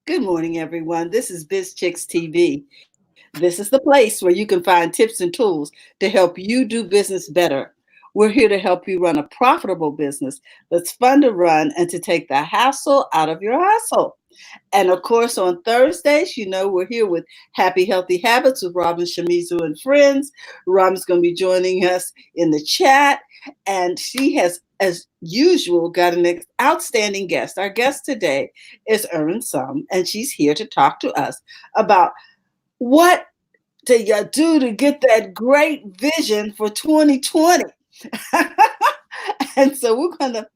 Good morning, everyone. This is Biz Chicks TV. This is the place where you can find tips and tools to help you do business better. We're here to help you run a profitable business that's fun to run and to take the hassle out of your hustle. And of course, on Thursdays, we're here with Happy Healthy Habits with Robin, Shimizu, and friends. Robin's going to be joining us in the chat, and she has, as usual, got an outstanding guest. Our guest today is Erin Summ, and she's here to talk to us about what do you do to get that great vision for 2020. And so we're going to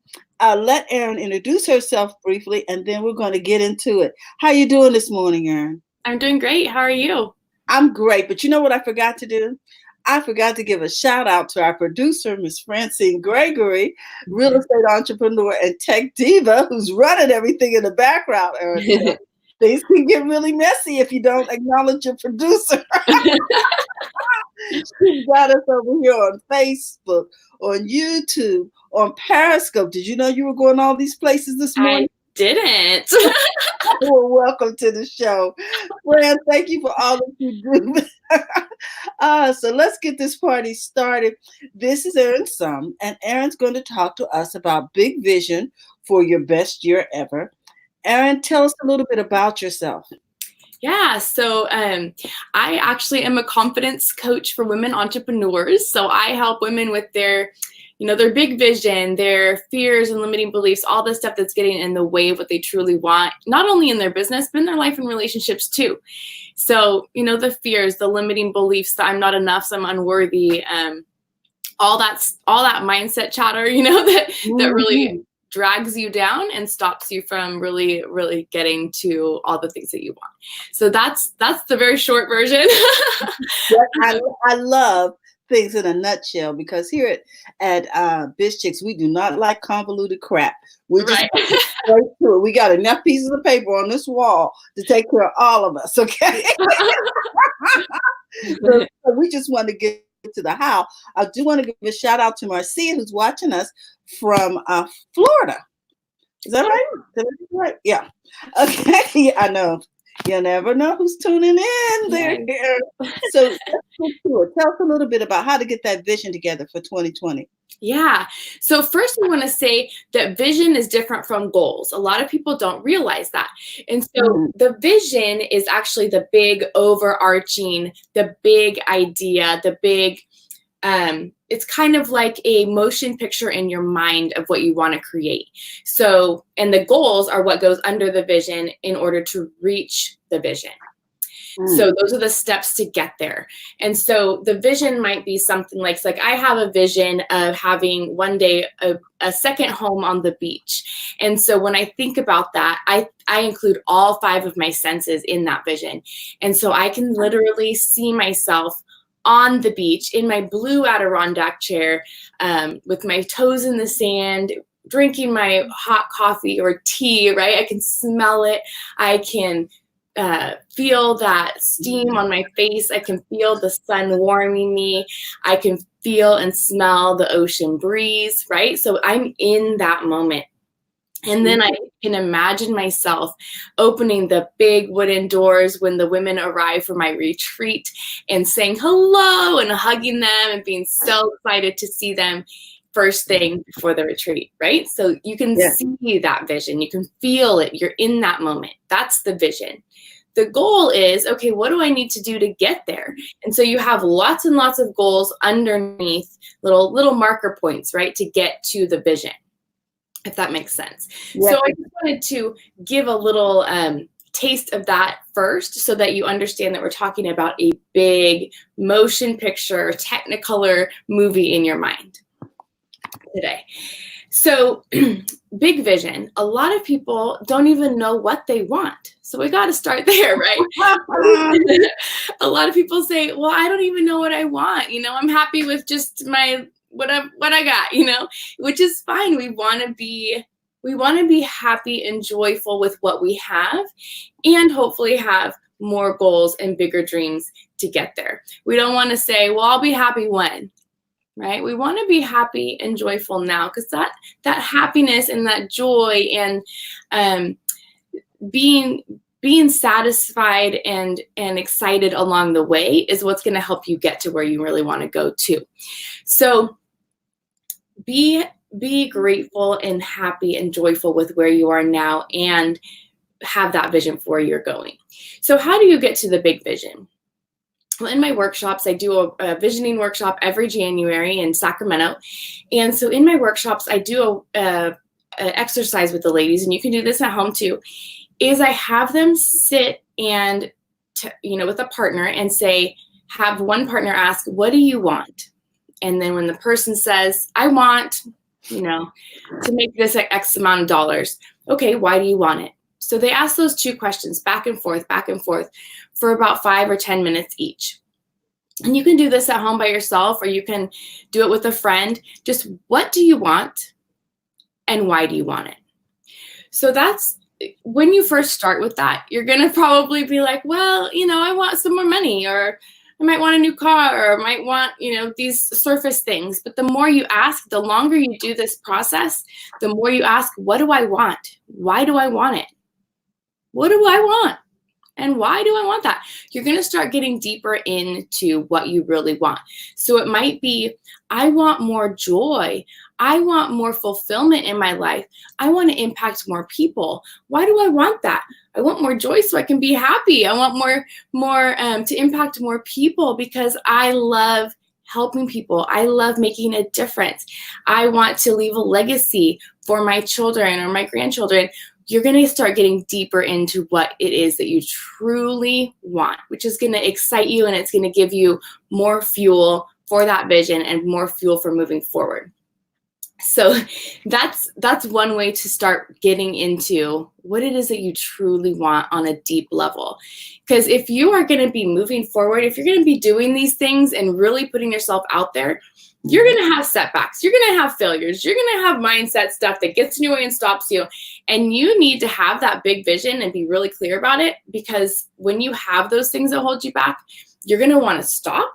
let Erin introduce herself briefly, and then we're going to get into it. How you doing this morning, Erin? I'm doing great. How are you? I'm great. But you know what I forgot to do? I forgot to give a shout out to our producer, Miss Francine Gregory, real estate entrepreneur and tech diva, who's running everything in the background, Erin. So things can get really messy if you don't acknowledge your producer. She's got us over here on Facebook, on YouTube, on Periscope. Did you know you were going all these places this morning? I didn't. Well, welcome to the show. Fran, thank you for all that you do. So let's get this party started. This is Erin Summ, and Erin's going to talk to us about big vision for your best year ever. Erin, tell us a little bit about yourself. Yeah, so I actually am a confidence coach for women entrepreneurs. So I help women with their big vision, their fears and limiting beliefs, all the stuff that's getting in the way of what they truly want, not only in their business, but in their life and relationships too. So, the fears, the limiting beliefs that I'm not enough, so I'm unworthy, all that mindset chatter, that really drags you down and stops you from really, really getting to all the things that you want. So that's the very short version. I love things in a nutshell, because here at Biz Chicks, we do not like convoluted crap. We just straight through it. We got enough pieces of paper on this wall to take care of all of us, okay? So we just want to get to the how. I do want to give a shout out to Marcia, who's watching us from Florida. Is that right? Is that right? Yeah. Okay. Yeah, I know. You never know who's tuning in there. So let's go to it. Tell us a little bit about how to get that vision together for 2020. Yeah. So first we want to say that vision is different from goals. A lot of people don't realize that. And so the vision is actually the big overarching, the big idea, the big, it's kind of like a motion picture in your mind of what you want to create. So, and the goals are what goes under the vision in order to reach the vision. So those are the steps to get there. And so the vision might be something like I have a vision of having one day a second home on the beach. And so when I think about that, I include all 5 of my senses in that vision. And so I can literally see myself on the beach in my blue Adirondack chair, with my toes in the sand, drinking my hot coffee or tea, right? I can smell it. I can feel that steam on my face. I can feel the sun warming me. I can feel and smell the ocean breeze, right? So I'm in that moment. And then I can imagine myself opening the big wooden doors when the women arrive for my retreat and saying hello and hugging them and being so excited to see them first thing before the retreat, right? So you can see that vision. You can feel it. You're in that moment. That's the vision. The goal is, okay, what do I need to do to get there? And so you have lots and lots of goals underneath, little marker points, right, to get to the vision, if that makes sense. So I just wanted to give a little taste of that first so that you understand that we're talking about a big motion picture, technicolor movie in your mind today. So big vision, a lot of people don't even know what they want. So we got to start there, right? A lot of people say, well, I don't even know what I want. I'm happy with just what I got, which is fine. We want to be happy and joyful with what we have, and hopefully have more goals and bigger dreams to get there. We don't want to say, well, I'll be happy when. Right? We want to be happy and joyful now, because that happiness and that joy and being being satisfied and excited along the way is what's going to help you get to where you really want to go to. So be grateful and happy and joyful with where you are now, and have that vision for where you're going. So how do you get to the big vision? Well, in my workshops, I do a visioning workshop every January in Sacramento. And so in my workshops, I do a exercise with the ladies, and you can do this at home too, is I have them sit and, with a partner and say, have one partner ask, what do you want? And then when the person says, I want, to make this X amount of dollars. Okay, why do you want it? So they ask those two questions back and forth for about 5 or 10 minutes each. And you can do this at home by yourself, or you can do it with a friend. Just what do you want and why do you want it? So that's when you first start with that, you're going to probably be like, well, I want some more money, or I might want a new car, or I might want, these surface things. But the more you ask, the longer you do this process, the more you ask, what do I want? Why do I want it? What do I want? And why do I want that? You're going to start getting deeper into what you really want. So it might be, I want more joy. I want more fulfillment in my life. I want to impact more people. Why do I want that? I want more joy so I can be happy. I want more to impact more people because I love helping people. I love making a difference. I want to leave a legacy for my children or my grandchildren. You're going to start getting deeper into what it is that you truly want, which is going to excite you, and it's going to give you more fuel for that vision and more fuel for moving forward. So that's one way to start getting into what it is that you truly want on a deep level. Because if you are going to be moving forward, if you're going to be doing these things and really putting yourself out there, you're going to have setbacks. You're going to have failures. You're going to have mindset stuff that gets in your way and stops you. And you need to have that big vision and be really clear about it, because when you have those things that hold you back, you're going to want to stop.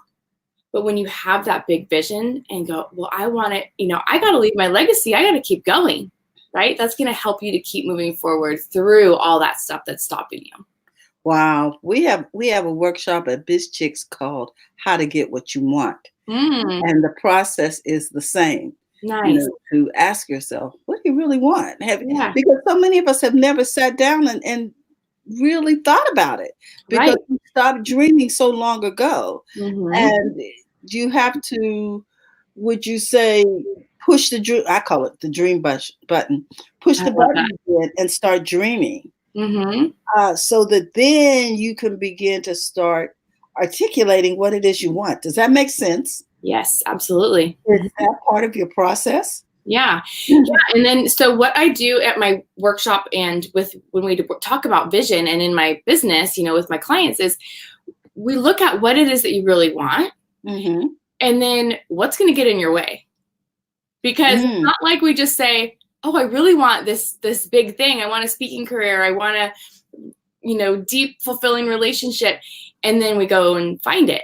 But when you have that big vision and go, well, I want it, I got to leave my legacy. I got to keep going, right? That's going to help you to keep moving forward through all that stuff that's stopping you. Wow. We have a workshop at Biz Chicks called How to Get What You Want. And the process is the same. Nice. To ask yourself, what do you really want? Because so many of us have never sat down and really thought about it, because we stopped dreaming so long ago. And you have to, would you say, push the dream? I call it the dream button. Push the button again and start dreaming. So that then you can begin to start articulating what it is you want. Does that make sense? Yes, absolutely. Is that part of your process? Yeah. And then, so what I do at my workshop and when we talk about vision and in my business, with my clients, is we look at what it is that you really want, and then what's going to get in your way. Because it's not like we just say, oh, I really want this big thing. I want a speaking career. I want a, deep, fulfilling relationship. And then we go and find it,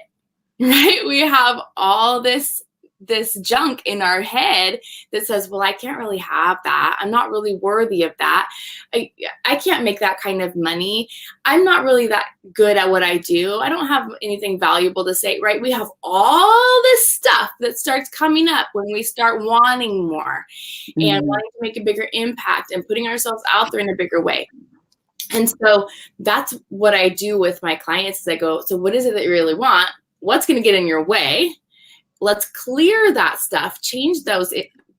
right? We have all this junk in our head that says, well, I can't really have that. I'm not really worthy of that. I can't make that kind of money. I'm not really that good at what I do. I don't have anything valuable to say, right? We have all this stuff that starts coming up when we start wanting more and wanting to make a bigger impact and putting ourselves out there in a bigger way. And so that's what I do with my clients, is I go, so what is it that you really want? What's going to get in your way? Let's clear that stuff, change those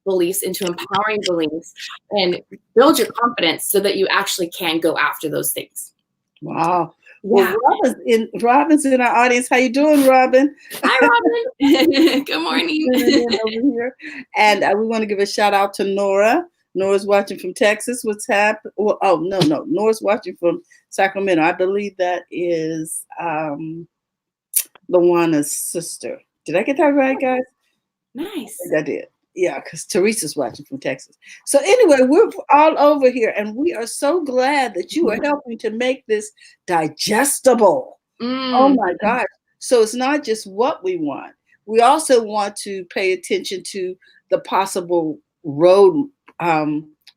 beliefs into empowering beliefs, and build your confidence so that you actually can go after those things. Wow. Yeah. Well, Robin's in our audience. How you doing, Robin? Hi, Robin. Good morning. Over here. And we want to give a shout out to Nora. Nora's watching from Texas. What's happening? Well, oh, no. Nora's watching from Sacramento. I believe that is Lawana's sister. Did I get that right, guys? Nice. I did. Yeah, because Teresa's watching from Texas. So anyway, we're all over here, and we are so glad that you are helping to make this digestible. Oh, my gosh. So it's not just what we want. We also want to pay attention to the possible road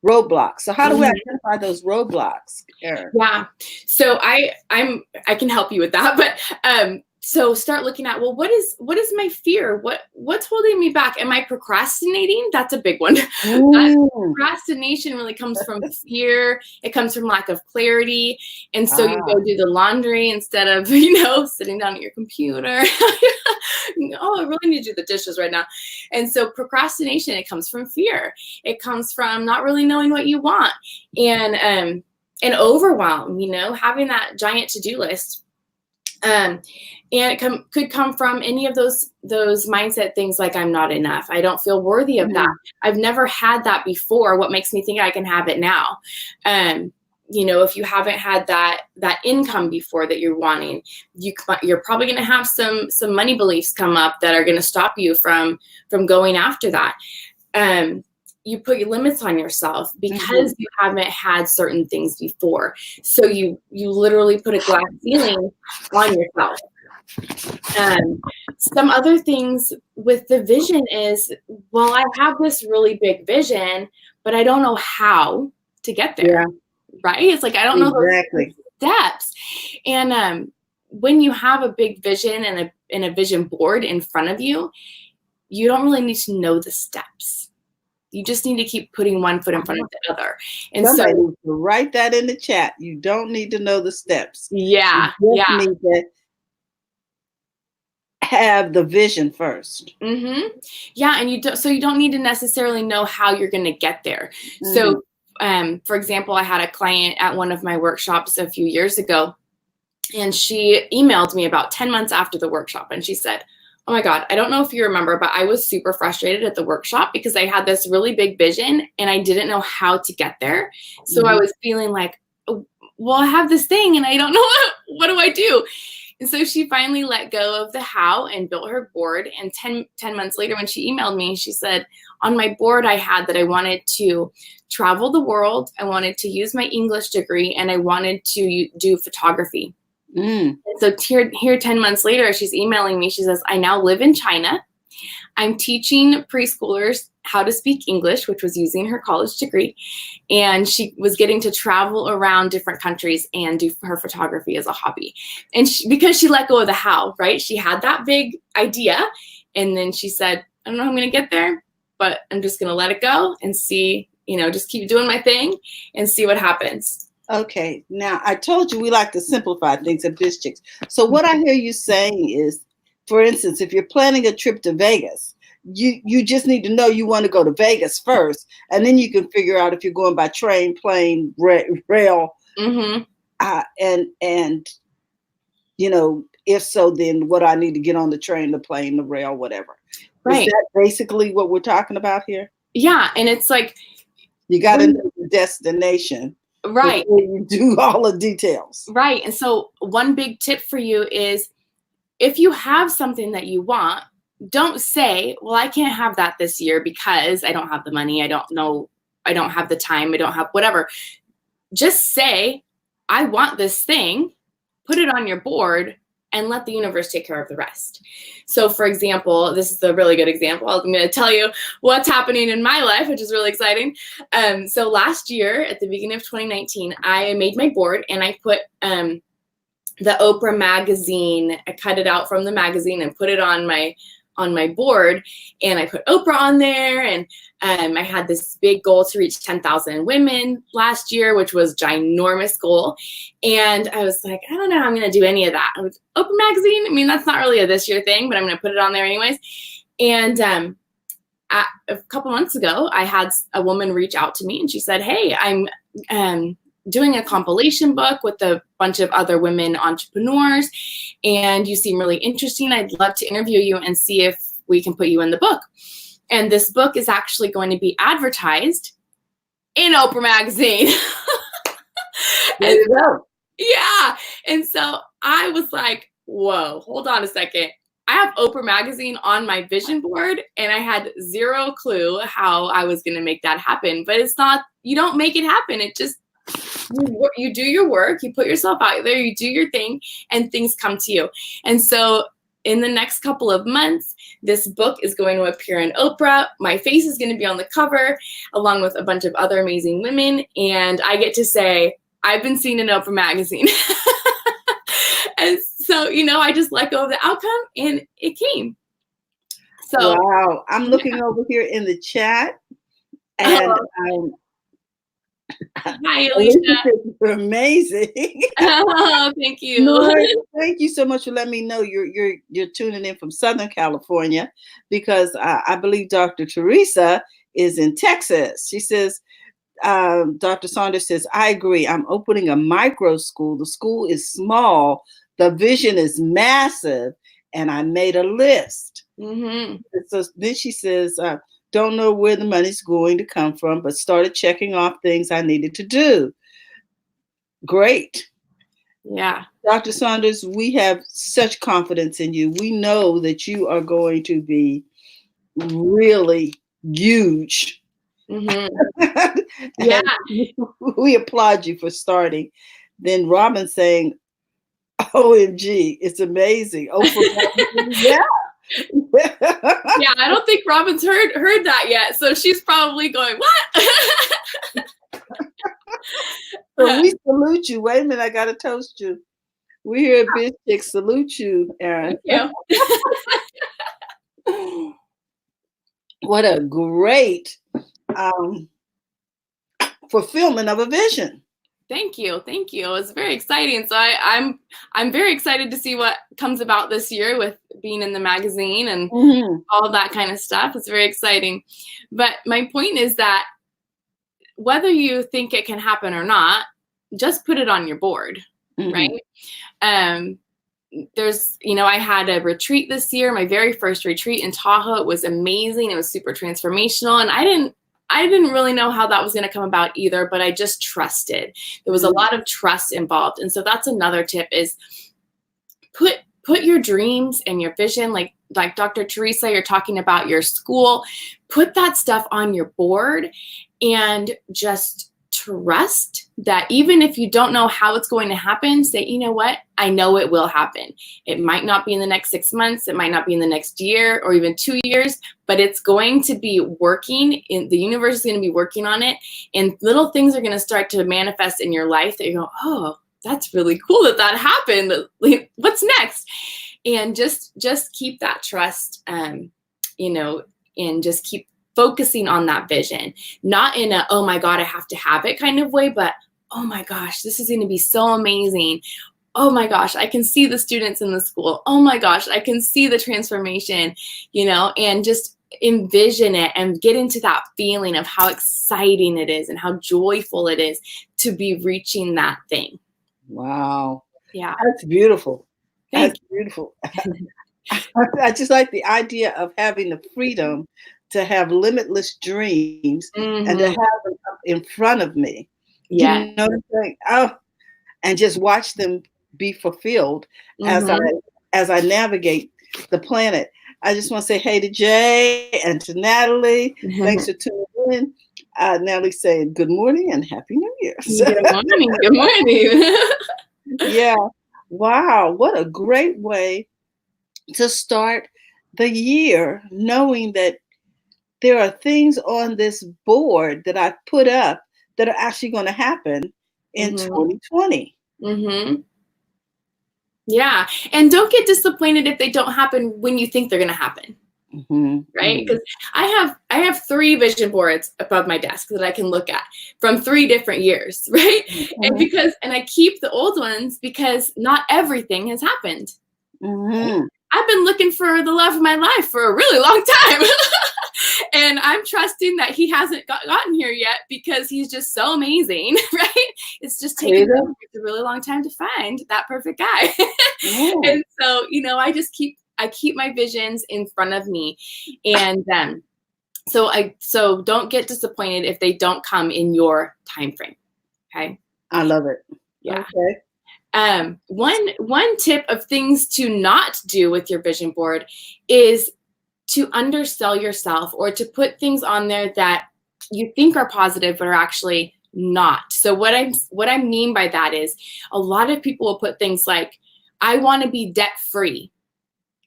roadblocks. So how do we identify those roadblocks, Erin? Yeah. So I can help you with that, but so start looking at, well, what is my fear? What's holding me back? Am I procrastinating? That's a big one. Procrastination really comes from fear. It comes from lack of clarity. And so you go do the laundry instead of, sitting down at your computer. Oh, I really need to do the dishes right now. And so procrastination, it comes from fear. It comes from not really knowing what you want, and overwhelm, having that giant to-do list. And it could come from any of those mindset things, like I'm not enough. I don't feel worthy of that. I've never had that before. What makes me think I can have it now? If you haven't had that income before that you're wanting, you're probably going to have some money beliefs come up that are going to stop you from going after that. You put your limits on yourself because you haven't had certain things before. So you literally put a glass ceiling on yourself. Some other things with the vision is, well, I have this really big vision, but I don't know how to get there. Yeah. Right? It's like, I don't know those steps. And when you have a big vision and a vision board in front of you, you don't really need to know the steps. You just need to keep putting one foot in front of the other. And somebody needs to write that in the chat. You don't need to know the steps. Yeah. You just need to have the vision first. Yeah, and you don't need to necessarily know how you're going to get there. So, for example, I had a client at one of my workshops a few years ago, and she emailed me about 10 months after the workshop, and she said, oh my God, I don't know if you remember, but I was super frustrated at the workshop because I had this really big vision and I didn't know how to get there. So I was feeling like, well, I have this thing and I don't know what do I do? And so she finally let go of the how and built her board. And 10 months later, when she emailed me, she said, on my board, I had that I wanted to travel the world. I wanted to use my English degree, and I wanted to do photography. And so here 10 months later, she's emailing me. She says, I now live in China. I'm teaching preschoolers how to speak English, which was using her college degree. And she was getting to travel around different countries and do her photography as a hobby. And because she let go of the how, right? She had that big idea. And then she said, I don't know how I'm going to get there, but I'm just going to let it go and see, just keep doing my thing and see what happens. Okay, now I told you we like to simplify things at Biz Chicks. So what I hear you saying is, for instance, if you're planning a trip to Vegas, you just need to know you want to go to Vegas first, and then you can figure out if you're going by train, plane, rail, and if so, then what I need to get on the train, the plane, the rail, whatever. Right. Is that basically what we're talking about here? Yeah, and it's like you got to know the destination. Right. You do all the details. Right. And so one big tip for you is, if you have something that you want, don't say, well, I can't have that this year because I don't have the money. I don't know. I don't have the time. I don't have whatever. Just say, I want this thing, put it on your board, and let the universe take care of the rest. So for example, this is a really good example. I'm going to tell you what's happening in my life, which is really exciting. So last year, at the beginning of 2019, I made my board and I put the Oprah magazine. I cut it out from the magazine and put it on my board, and I put Oprah on there, and I had this big goal to reach 10,000 women last year, which was a ginormous goal. And I was like, I don't know how I'm going to do any of that. Oprah magazine, I mean, that's not really a this year thing, but I'm going to put it on there anyways. And a couple months ago, I had a woman reach out to me, and she said, hey, I'm doing a compilation book with a bunch of other women entrepreneurs, and you seem really interesting. I'd love to interview you and see if we can put you in the book. And this book is actually going to be advertised in Oprah magazine. There you go. Yeah. And so I was like, whoa, hold on a second. I have Oprah magazine on my vision board, and I had zero clue how I was going to make that happen. But it's not, you don't make it happen. It just, you do your work, you put yourself out there, you do your thing, and things come to you. And so in the next couple of months, This book is going to appear in Oprah. My face is going to be on the cover, along with a bunch of other amazing women. And I get to say, I've been seen in Oprah magazine. And so, I just let go of the outcome, and it came. So, wow. I'm looking over here in the chat, and hi, Alicia. You're amazing. Oh, thank you. Lord, thank you so much for letting me know you're tuning in from Southern California, because I believe Dr. Teresa is in Texas. She says, Dr. Saunders says, I agree. I'm opening a micro school. The school is small. The vision is massive. And I made a list. Mm-hmm. So then she says, don't know where the money's going to come from, but started checking off things I needed to do. Great. Yeah. Dr. Saunders, we have such confidence in you. We know that you are going to be really huge. Mm-hmm. Yeah. We applaud you for starting. Then Robin saying, OMG, it's amazing. Yeah. Yeah, I don't think Robin's heard that yet. So she's probably going, what? So we salute you. Wait a minute, I gotta toast you. We here at Biz Chicks salute you, Erin. Thank you. What a great fulfillment of a vision. Thank you. It's very exciting. So I'm very excited to see what comes about this year with being in the magazine and all that kind of stuff. It's very exciting. But my point is that whether you think it can happen or not, just put it on your board, right? There's, I had a retreat this year, my very first retreat in Tahoe. It was amazing. It was super transformational. And I didn't really know how that was going to come about either, but I just trusted. There was a lot of trust involved. And so that's another tip is put your dreams and your vision, like Dr. Teresa, you're talking about your school, put that stuff on your board and just trust that even if you don't know how it's going to happen, say, you know what, I know it will happen. It might not be in the next 6 months. It might not be in the next year or even 2 years, but it's going to be working. The universe is going to be working on it. And little things are going to start to manifest in your life that you go, oh, that's really cool that happened. Like, what's next? And just keep that trust, and just keep focusing on that vision, not in a, oh my God, I have to have it kind of way, but oh my gosh, this is going to be so amazing. Oh my gosh, I can see the students in the school. Oh my gosh, I can see the transformation, and just envision it and get into that feeling of how exciting it is and how joyful it is to be reaching that thing. Wow. Yeah. That's beautiful. Thanks. That's beautiful. I just like the idea of having the freedom to have limitless dreams and to have them up in front of me. Yeah. You know what I'm saying? Oh, and just watch them be fulfilled as I navigate the planet. I just want to say hey to Jay and to Natalie. Thanks for tuning in. Natalie saying good morning and Happy New Year. Good morning. Good morning. Yeah. Wow. What a great way to start the year, knowing that there are things on this board that I put up that are actually going to happen in 2020. Yeah. And don't get disappointed if they don't happen when you think they're going to happen. Right? Because I have 3 vision boards above my desk that I can look at from 3 different years, right? And I keep the old ones because not everything has happened. I've been looking for the love of my life for a really long time. And I'm trusting that he hasn't gotten here yet because he's just so amazing, right? It's just taken a really long time to find that perfect guy. And so, I keep my visions in front of me. And so don't get disappointed if they don't come in your time frame. Okay. I love it. Yeah. Okay. One tip of things to not do with your vision board is to undersell yourself or to put things on there that you think are positive but are actually not. So what I mean by that is a lot of people will put things like, I want to be debt free.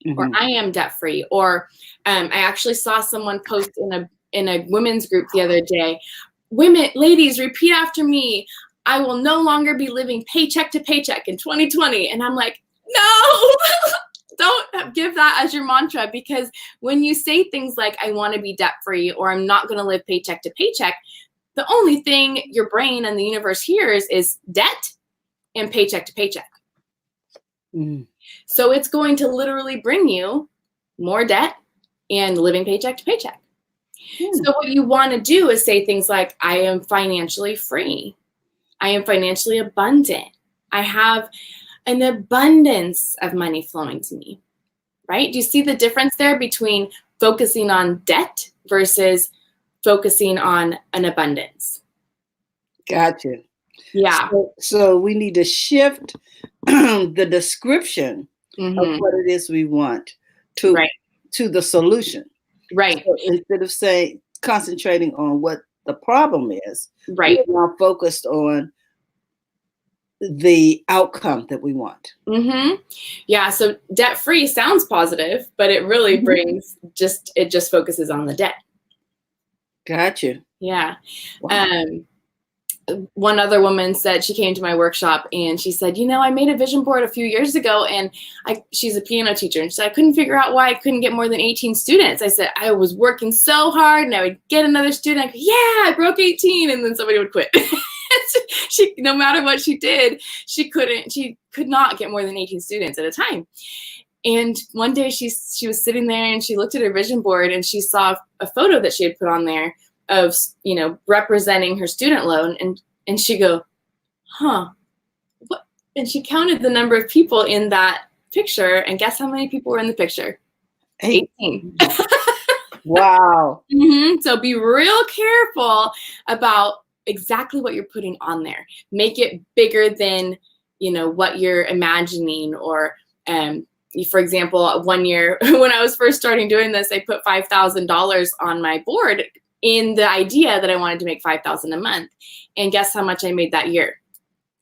or Mhm. I am debt free, or I actually saw someone post in a women's group the other day, women, ladies, repeat after me. I will no longer be living paycheck to paycheck in 2020. And I'm like, no, don't give that as your mantra, because when you say things like, I want to be debt free, or I'm not going to live paycheck to paycheck, the only thing your brain and the universe hears is debt and paycheck to paycheck. Mhm. So it's going to literally bring you more debt and living paycheck to paycheck. So what you want to do is say things like, I am financially free. I am financially abundant. I have an abundance of money flowing to me, right? Do you see the difference there between focusing on debt versus focusing on an abundance? Gotcha. Yeah. So we need to shift the description of what it is we want to the solution. Right. So instead of saying concentrating on what the problem is, right, we're now focused on the outcome that we want. Yeah. So debt free sounds positive, but it really brings it just focuses on the debt. Gotcha. Yeah. Wow. One other woman said, she came to my workshop and she said, I made a vision board a few years ago, and she's a piano teacher, and she said, I couldn't figure out why I couldn't get more than 18 students. I said, I was working so hard and I would get another student. I go, yeah, I broke 18, and then somebody would quit. She, no matter what she did, she could not get more than 18 students at a time. And one day she was sitting there and she looked at her vision board and she saw a photo that she had put on there of, representing her student loan. And she go, huh, what? And she counted the number of people in that picture, and guess how many people were in the picture? 18. Wow. So be real careful about exactly what you're putting on there. Make it bigger than, what you're imagining. Or, for example, one year when I was first starting doing this, I put $5,000 on my board in the idea that I wanted to make $5,000 a month. And guess how much I made that year?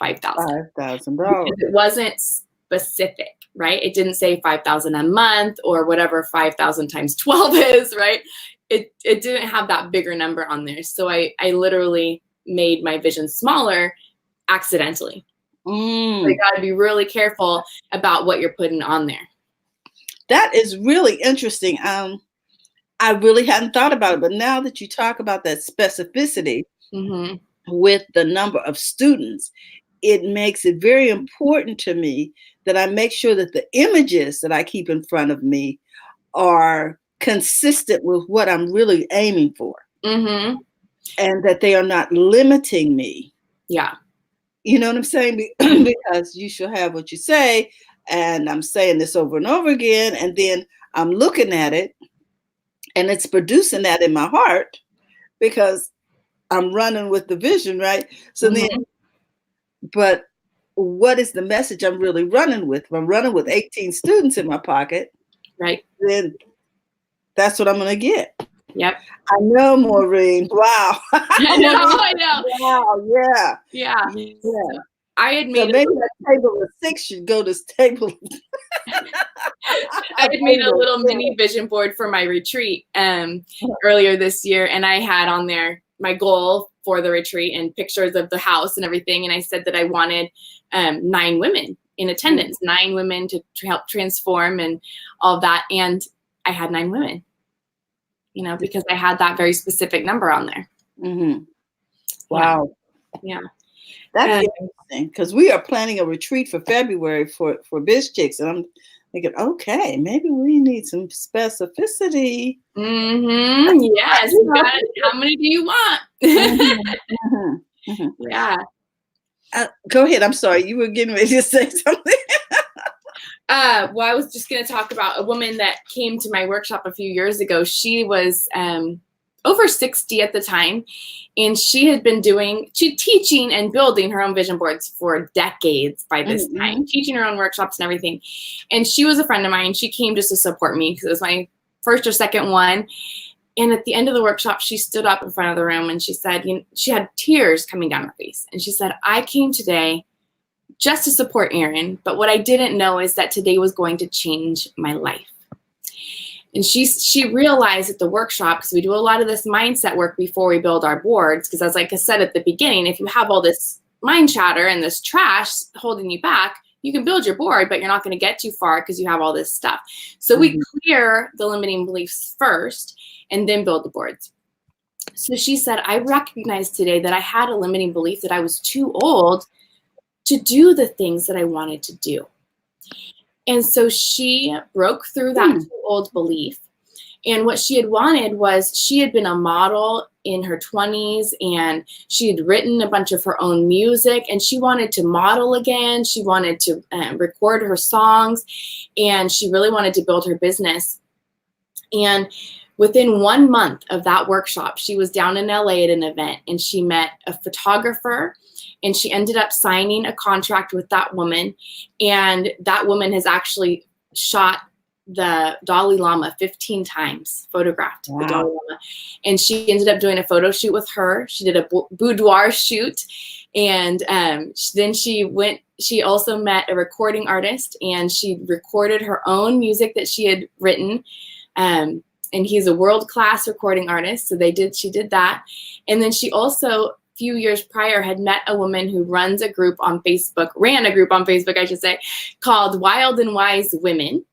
$5,000. $5,000. It wasn't specific, right? It didn't say 5,000 a month or whatever 5,000 times 12 is, right? It didn't have that bigger number on there. So I literally made my vision smaller accidentally. So you got to be really careful about what you're putting on there. That is really interesting. I really hadn't thought about it, but now that you talk about that specificity with the number of students, it makes it very important to me that I make sure that the images that I keep in front of me are consistent with what I'm really aiming for. And that they are not limiting me. Yeah. You know what I'm saying? Because you shall have what you say, and I'm saying this over and over again, and then I'm looking at it, and it's producing that in my heart because I'm running with the vision, right? So then, but what is the message I'm really running with? If I'm running with 18 students in my pocket, right, then that's what I'm going to get. Yep. I know, Maureen. Wow. I know. Wow. Yeah. Yeah. So I had made maybe that table of 6 should go to table. I had made a little mini vision board for my retreat earlier this year, and I had on there my goal for the retreat and pictures of the house and everything. And I said that I wanted 9 women in attendance, 9 women to help transform and all that. And I had 9 women, because I had that very specific number on there. Wow. Yeah. That's interesting, because we are planning a retreat for February for Biz Chicks, and I'm thinking, okay, maybe we need some specificity. Yes. How many do you want? Yeah. Go ahead. I'm sorry. You were getting ready to say something. Well, I was just going to talk about a woman that came to my workshop a few years ago. She was over 60 at the time, and she had been teaching and building her own vision boards for decades by this time, teaching her own workshops and everything. And she was a friend of mine. She came just to support me because it was my first or second one. And at the end of the workshop, she stood up in front of the room and she said, she had tears coming down her face. And she said, I came today just to support Erin. But what I didn't know is that today was going to change my life. And she realized at the workshop, because we do a lot of this mindset work before we build our boards, because as like I said at the beginning, if you have all this mind chatter and this trash holding you back, you can build your board, but you're not going to get too far because you have all this stuff. So we clear the limiting beliefs first and then build the boards. So she said, I recognized today that I had a limiting belief that I was too old to do the things that I wanted to do. And so she broke through that too old belief. And what she had wanted was, she had been a model in her 20s and she had written a bunch of her own music, and she wanted to model again. She wanted to record her songs, and she really wanted to build her business. And within 1 month of that workshop, she was down in LA at an event, and she met a photographer, and she ended up signing a contract with that woman. And that woman has actually shot the Dalai Lama 15 times, photographed the Dalai Lama. And she ended up doing a photo shoot with her. She did a boudoir shoot. And then she also met a recording artist, and she recorded her own music that she had written. And he's a world-class recording artist. So she did that. And then she also, a few years prior, had met a woman who ran a group on Facebook, I should say, called Wild and Wise Women.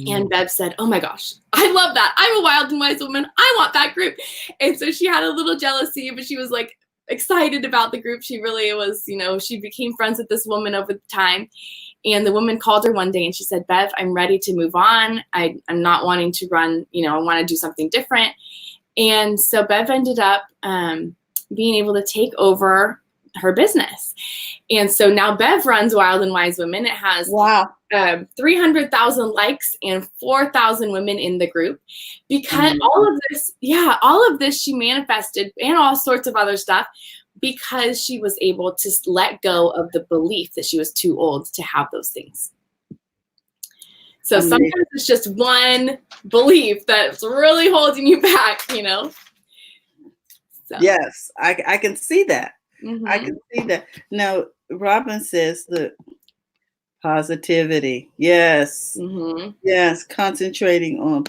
And Bev said, oh my gosh, I love that. I'm a wild and wise woman. I want that group. And so she had a little jealousy, but she was like excited about the group. She really was, she became friends with this woman over the time. And the woman called her one day and she said, Bev, I'm ready to move on. I'm not wanting to run, I want to do something different. And so Bev ended up being able to take over her business. And so now Bev runs Wild and Wise Women. It has 300,000 likes and 4,000 women in the group, because all of this she manifested, and all sorts of other stuff, because she was able to let go of the belief that she was too old to have those things. So sometimes it's just one belief that's really holding you back, So. Yes, I can see that. I can see that. Now, Robin says the positivity. Yes. Yes. Concentrating on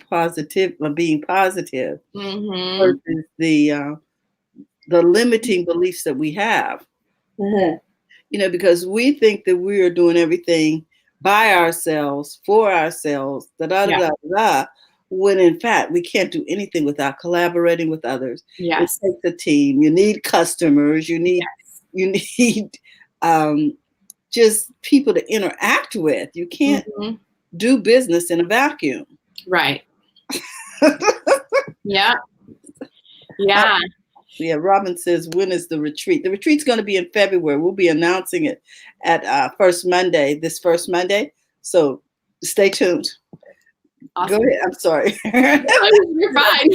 being positive versus the limiting beliefs that we have. Because we think that we are doing everything by ourselves, for ourselves, when in fact we can't do anything without collaborating with others. Yes. It takes a team. You need customers. You need just people to interact with. You can't do business in a vacuum. Right. Yeah. Yeah. Robin says, when is the retreat? The retreat's going to be in February. We'll be announcing it at this first Monday. So stay tuned. Awesome. Go ahead. I'm sorry. You're fine.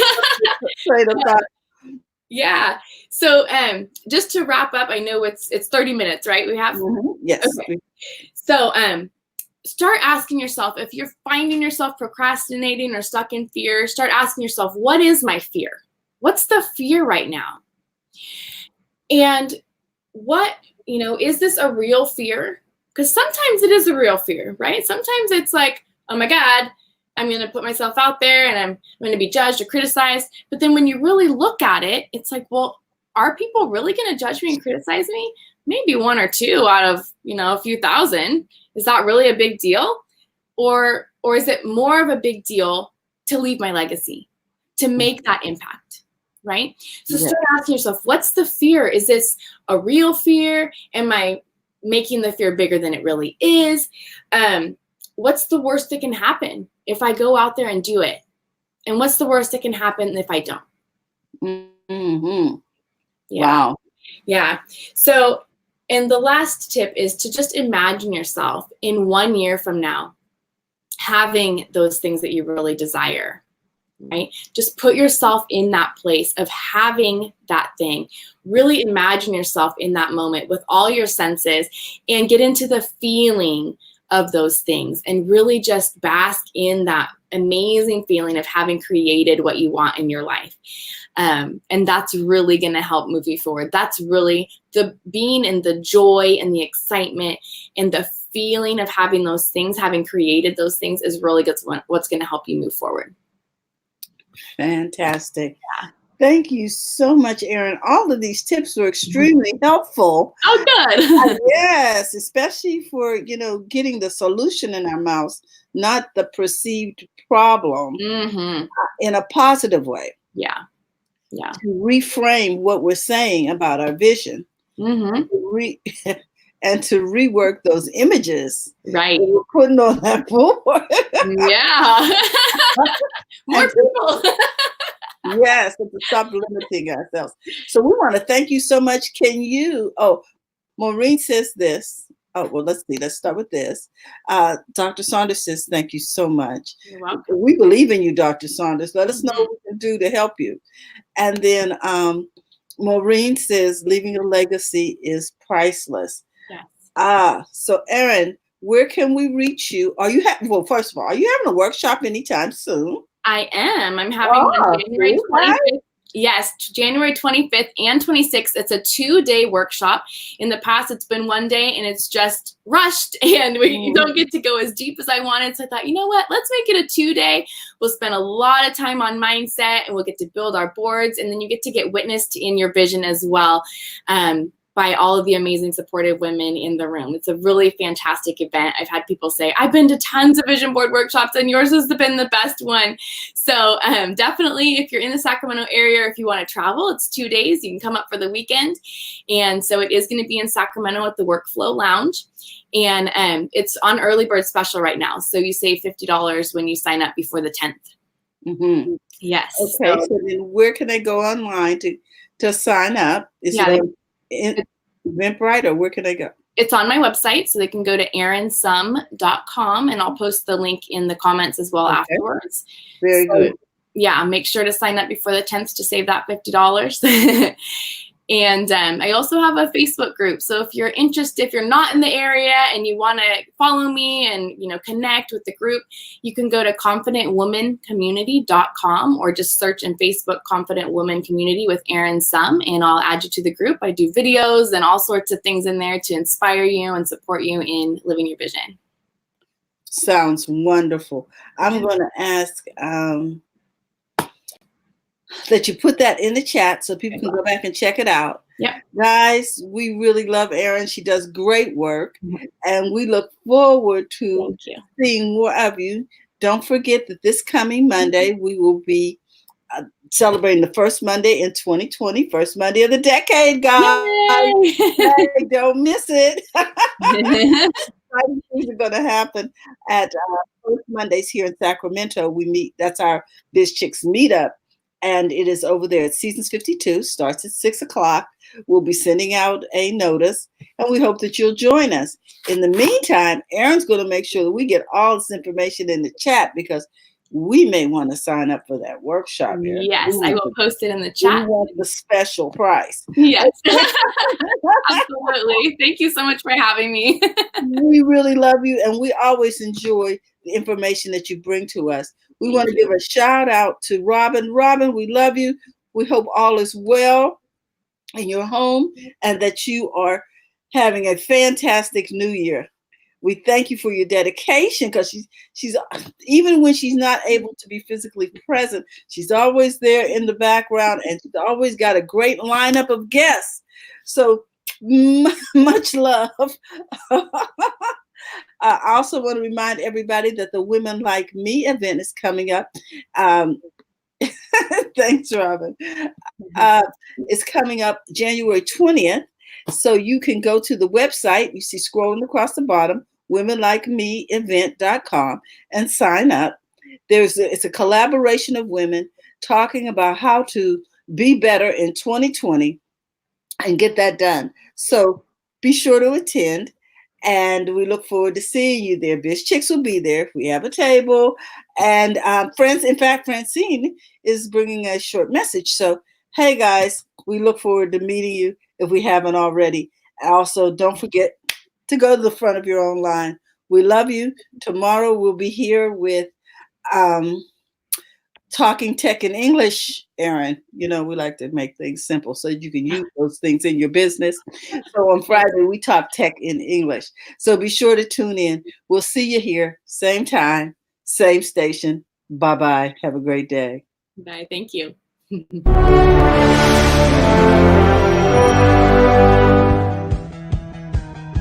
Yeah. So just to wrap up, I know it's 30 minutes, right? We have? Yes. Okay. So start asking yourself, if you're finding yourself procrastinating or stuck in fear, start asking yourself, what is my fear? What's the fear right now? And what, is this a real fear? Because sometimes it is a real fear, right? Sometimes it's like, oh my God, I'm going to put myself out there and I'm going to be judged or criticized. But then when you really look at it, it's like, well, are people really going to judge me and criticize me? Maybe one or two out of, a few thousand. Is that really a big deal? Or is it more of a big deal to leave my legacy, to make that impact, right? So start asking yourself, what's the fear? Is this a real fear? Am I making the fear bigger than it really is? What's the worst that can happen if I go out there and do it? And what's the worst that can happen if I don't? Wow. Yeah. So, and the last tip is to just imagine yourself in 1 year from now having those things that you really desire, right? Just put yourself in that place of having that thing. Really imagine yourself in that moment with all your senses and get into the feeling of those things and really just bask in that amazing feeling of having created what you want in your life. And that's really going to help move you forward. That's really the being in the joy and the excitement and the feeling of having those things, having created those things, is really what's going to help you move forward. Fantastic. Yeah. Thank you so much, Erin. All of these tips were extremely helpful. Oh, good. Yes, especially for, getting the solution in our mouths, not the perceived problem, in a positive way. Yeah. To reframe what we're saying about our vision, and to rework those images, right? That we're putting on that board. Yeah. More people. Yes, and to stop limiting ourselves. So we want to thank you so much. Can you? Oh, Maureen says this. Oh, well, let's see. Let's start with this. Dr. Saunders says, thank you so much. You're welcome. We believe in you, Dr. Saunders. Let us know what we can do to help you. And then Maureen says, leaving a legacy is priceless. Yes. So Erin, where can we reach you? Well, first of all, are you having a workshop anytime soon? I am. I'm having one January 25th. Yes, January 25th and 26th. It's a 2-day workshop. In the past, it's been 1 day and it's just rushed and we don't get to go as deep as I wanted. So I thought, you know what? Let's make it a 2-day. We'll spend a lot of time on mindset and we'll get to build our boards, and then you get to get witnessed in your vision as well. By all of the amazing supportive women in the room. It's a really fantastic event. I've had people say, I've been to tons of vision board workshops and yours has been the best one. So definitely, if you're in the Sacramento area, or if you want to travel, it's 2 days. You can come up for the weekend. And so it is going to be in Sacramento at the Workflow Lounge. And it's on early bird special right now. So you save $50 when you sign up before the 10th. Yes. Okay, so then where can they go online to sign up? Is it on Eventbrite, or where can they go? It's on my website, so they can go to erinsumm.com, and I'll post the link in the comments as well afterwards. Very good. Yeah, make sure to sign up before the 10th to save that $50. And I also have a Facebook group. So if you're interested, if you're not in the area and you want to follow me and connect with the group, you can go to confidentwomancommunity.com or just search in Facebook Confident Woman Community with Erin Summ, and I'll add you to the group. I do videos and all sorts of things in there to inspire you and support you in living your vision. Sounds wonderful. I'm going to ask that you put that in the chat so people can go back and check it out. Yeah. Guys, we really love Erin. She does great work, and we look forward to seeing more of you. Don't forget that this coming Monday, we will be celebrating the first Monday in 2020, first Monday of the decade, guys. Hey, don't miss it. Exciting things are going to happen at first Mondays here in Sacramento. We meet. That's our Biz Chicks meetup. And it is over there at Seasons 52, starts at 6 o'clock. We'll be sending out a notice, and we hope that you'll join us. In the meantime, Erin's going to make sure that we get all this information in the chat, because we may want to sign up for that workshop. Erin. Yes, I will post it in the chat. We want the special price. Yes, absolutely. Thank you so much for having me. We really love you, and we always enjoy the information that you bring to us. We want to give a shout out to Robin. Robin, we love you. We hope all is well in your home and that you are having a fantastic new year. We thank you for your dedication, because she's even when she's not able to be physically present, she's always there in the background, and she's always got a great lineup of guests. So much love. I also want to remind everybody that the Women Like Me event is coming up. Thanks, Robin. It's coming up January 20th. So you can go to the website, you see scrolling across the bottom, womenlikemeevent.com, and sign up. It's a collaboration of women talking about how to be better in 2020 and get that done. So be sure to attend. And we look forward to seeing you there. Biz Chicks will be there. We have a table. And in fact, Francine is bringing a short message. So, hey, guys, we look forward to meeting you if we haven't already. Also, don't forget to go to the front of your own line. We love you. Tomorrow we'll be here with Talking Tech in English, Erin. You know, we like to make things simple so you can use those things in your business. So on Friday, we talk tech in English. So be sure to tune in. We'll see you here, same time, same station. Bye-bye. Have a great day. Bye. Thank you.